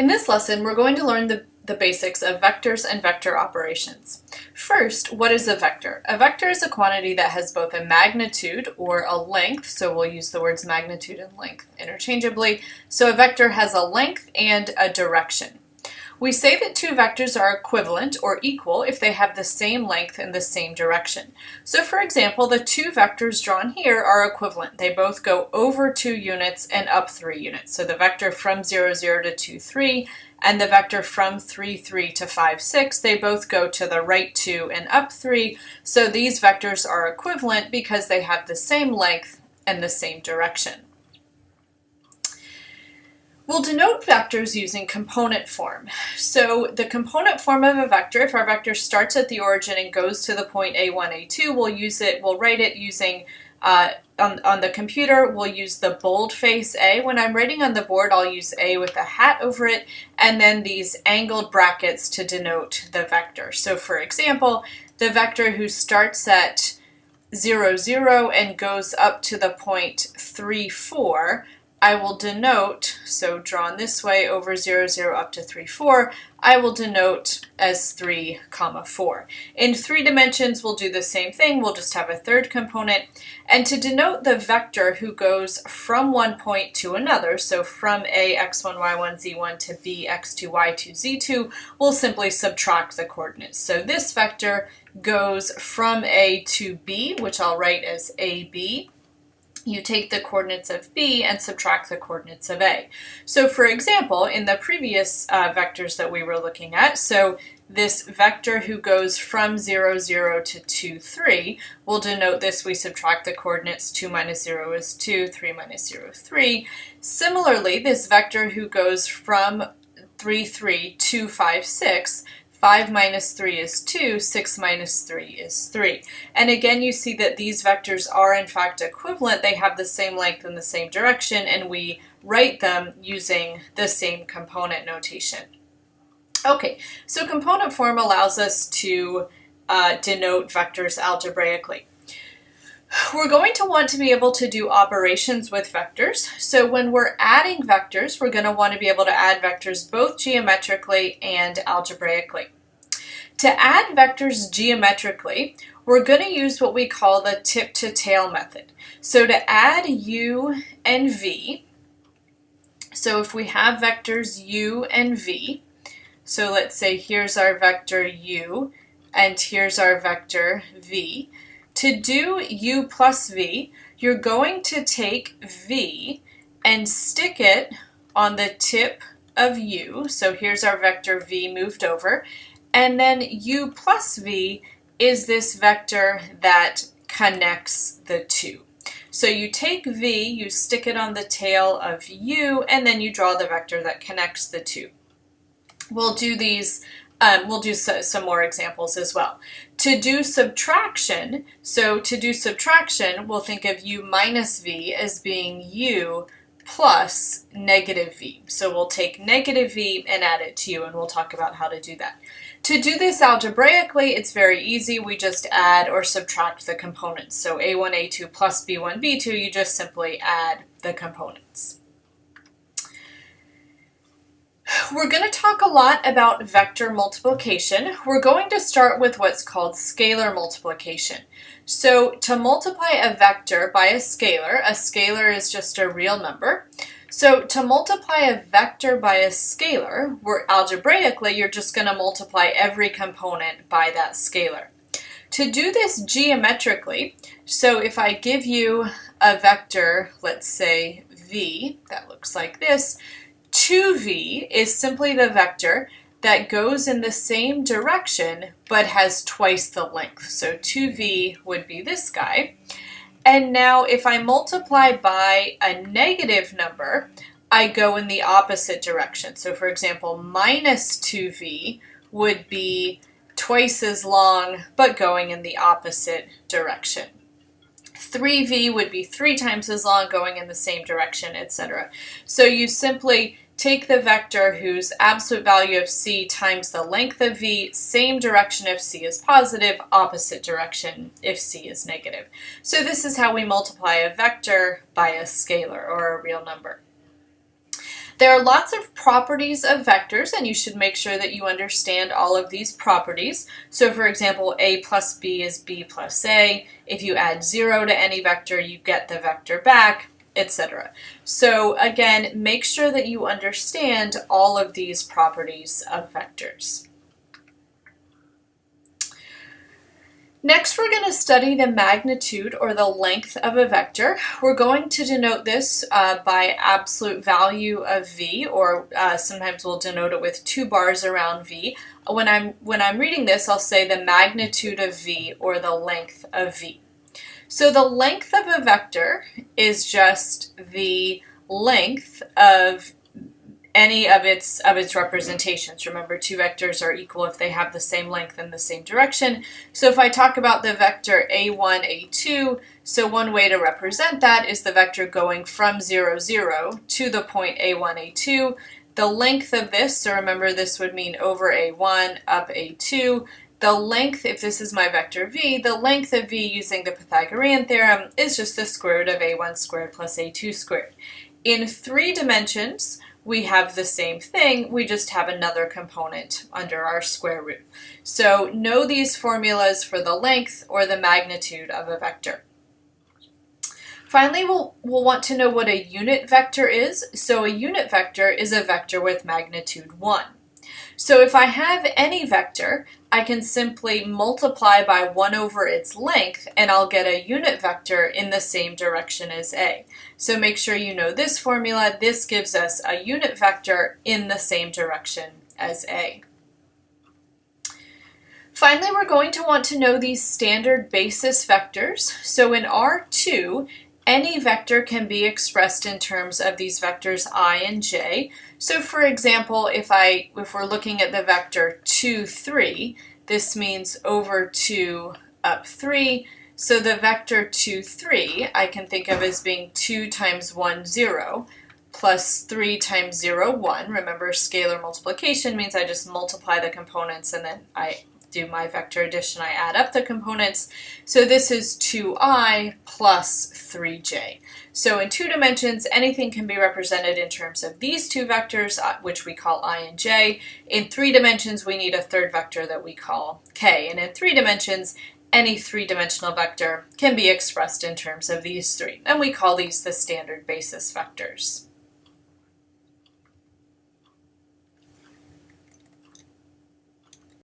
In this lesson, we're going to learn the basics of vectors and vector operations. First, what is a vector? A vector is a quantity that has both a magnitude or a length, so we'll use the words magnitude and length interchangeably. So a vector has a length and a direction. We say that two vectors are equivalent or equal if they have the same length and the same direction. So for example, the two vectors drawn here are equivalent. They both go over 2 units and up 3 units. So the vector from 0, 0 to 2, 3, and the vector from 3, 3 to 5, 6, they both go to the right 2 and up 3. So these vectors are equivalent because they have the same length and the same direction. We'll denote vectors using component form. So the component form of a vector, if our vector starts at the origin and goes to the point a1, a2, we'll write it using, on the computer, we'll use the boldface A. When I'm writing on the board, I'll use A with a hat over it, and then these angled brackets to denote the vector. So for example, the vector who starts at 0, 0 and goes up to the point 3, 4, I will denote, so drawn this way over 0, 0 up to 3, 4, I will denote as 3, 4. In 3 dimensions, we'll do the same thing. We'll just have a third component. And to denote the vector who goes from one point to another, so from A, x1, y1, z1 to B, x2, y2, z2, we'll simply subtract the coordinates. So this vector goes from A to B, which I'll write as AB. You take the coordinates of B and subtract the coordinates of A. So for example, in the previous vectors that we were looking at, so this vector who goes from 0, 0 to 2, 3, we'll denote this, we subtract the coordinates, 2 minus 0 is 2, 3 minus 0, 3. Similarly, this vector who goes from 3, 3 to 5, 6, 5 minus 3 is 2, 6 minus 3 is 3. And again, you see that these vectors are in fact equivalent. They have the same length and the same direction, and we write them using the same component notation. Okay, so component form allows us to denote vectors algebraically. We're going to want to be able to do operations with vectors. So when we're adding vectors, we're going to want to be able to add vectors both geometrically and algebraically. To add vectors geometrically, we're going to use what we call the tip-to-tail method. So to add u and v, so if we have vectors u and v, so let's say here's our vector u and here's our vector v. To do u plus v, you're going to take v and stick it on the tip of u. So here's our vector v moved over. And then u plus v is this vector that connects the two. So you take v, you stick it on the tail of u, and then you draw the vector that connects the two. We'll do these. We'll do some more examples as well. To do subtraction, we'll think of u minus v as being u plus negative v. So we'll take negative v and add it to u, and we'll talk about how to do that. To do this algebraically, it's very easy. We just add or subtract the components. So a1, a2 plus b1, b2, you just simply add the components. We're going to talk a lot about vector multiplication. We're going to start with what's called scalar multiplication. So to multiply a vector by a scalar is just a real number. So to multiply a vector by a scalar, algebraically, you're just going to multiply every component by that scalar. To do this geometrically, so if I give you a vector, let's say v, that looks like this, 2v is simply the vector that goes in the same direction but has twice the length. So 2v would be this guy. And now if I multiply by a negative number, I go in the opposite direction. So for example, minus 2v would be twice as long but going in the opposite direction. 3v would be 3 times as long going in the same direction, etc. So you simply take the vector whose absolute value of c times the length of v, same direction if c is positive, opposite direction if c is negative. So this is how we multiply a vector by a scalar or a real number. There are lots of properties of vectors, and you should make sure that you understand all of these properties. So for example, a plus b is b plus a. If you add 0 to any vector, you get the vector back, etc. So again, make sure that you understand all of these properties of vectors. Next, we're going to study the magnitude or the length of a vector. We're going to denote this by absolute value of v, or sometimes we'll denote it with 2 bars around v. When I'm reading this, I'll say the magnitude of v or the length of v. So the length of a vector is just the length of any of its representations. Remember, 2 vectors are equal if they have the same length in the same direction. So if I talk about the vector a1, a2, so one way to represent that is the vector going from 0, 0 to the point a1, a2. The length of this, so remember this would mean over a1, up a2. The length, if this is my vector v, the length of v using the Pythagorean theorem is just the square root of a1 squared plus a2 squared. In 3 dimensions, we have the same thing, we just have another component under our square root. So know these formulas for the length or the magnitude of a vector. Finally, we'll want to know what a unit vector is. So a unit vector is a vector with magnitude 1. So if I have any vector, I can simply multiply by 1 over its length and I'll get a unit vector in the same direction as A. So make sure you know this formula. This gives us a unit vector in the same direction as A. Finally, we're going to want to know these standard basis vectors. So in R2, any vector can be expressed in terms of these vectors I and j. So for example, if we're looking at the vector 2, 3, this means over 2, up 3. So the vector 2, 3, I can think of as being 2 times 1, 0, plus 3 times 0, 1. Remember, scalar multiplication means I just multiply the components and then I do my vector addition, I add up the components. So this is 2i plus 3j. So in 2 dimensions, anything can be represented in terms of these 2 vectors, which we call I and j. In 3 dimensions, we need a third vector that we call k. And in 3 dimensions, any 3-dimensional vector can be expressed in terms of these 3. And we call these the standard basis vectors.